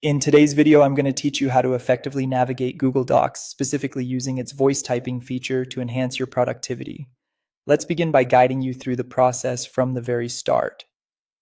In today's video, I'm going to teach you how to effectively navigate Google Docs, specifically using its voice typing feature to enhance your productivity. Let's begin by guiding you through the process from the very start.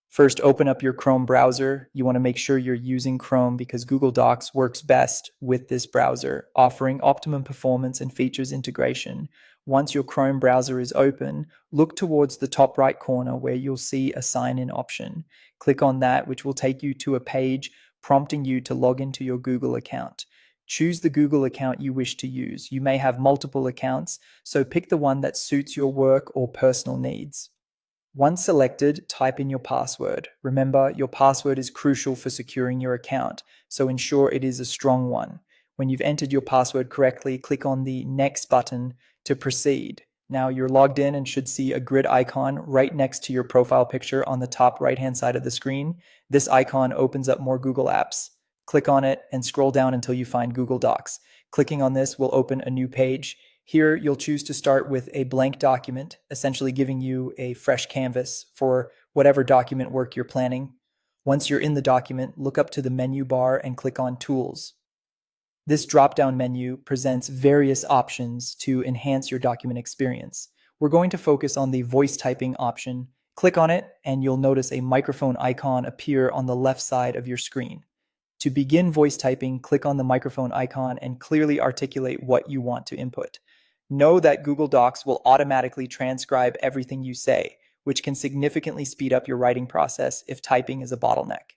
First, open up your Chrome browser. You want to make sure you're using Chrome because Google Docs works best with this browser, offering optimum performance and features integration. Once your Chrome browser is open, look towards the top right corner where you'll see a sign-in option. Click on that, which will take you to a page prompting you to log into your Google account. Choose the Google account you wish to use. You may have multiple accounts, so pick the one that suits your work or personal needs. Once selected, type in your password. Remember, your password is crucial for securing your account, so ensure it is a strong one. When you've entered your password correctly, click on the Next button to proceed. Now you're logged in and should see a grid icon right next to your profile picture on the top right-hand side of the screen. This icon opens up more Google apps. Click on it and scroll down until you find Google Docs. Clicking on this will open a new page. Here, you'll choose to start with a blank document, essentially giving you a fresh canvas for whatever document work you're planning. Once you're in the document, look up to the menu bar and click on Tools. This drop-down menu presents various options to enhance your document experience. We're going to focus on the voice typing option. Click on it, and you'll notice a microphone icon appear on the left side of your screen. To begin voice typing, click on the microphone icon and clearly articulate what you want to input. Know that Google Docs will automatically transcribe everything you say, which can significantly speed up your writing process if typing is a bottleneck.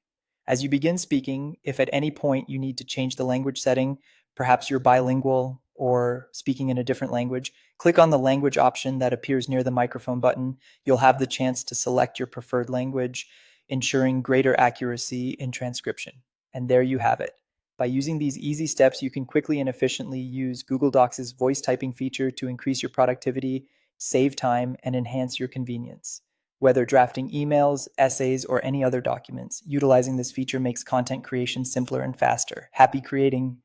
As you begin speaking, if at any point you need to change the language setting, perhaps you're bilingual or speaking in a different language, click on the language option that appears near the microphone button. You'll have the chance to select your preferred language, ensuring greater accuracy in transcription. And there you have it. By using these easy steps, you can quickly and efficiently use Google Docs' voice typing feature to increase your productivity, save time, and enhance your convenience. Whether drafting emails, essays, or any other documents, utilizing this feature makes content creation simpler and faster. Happy creating!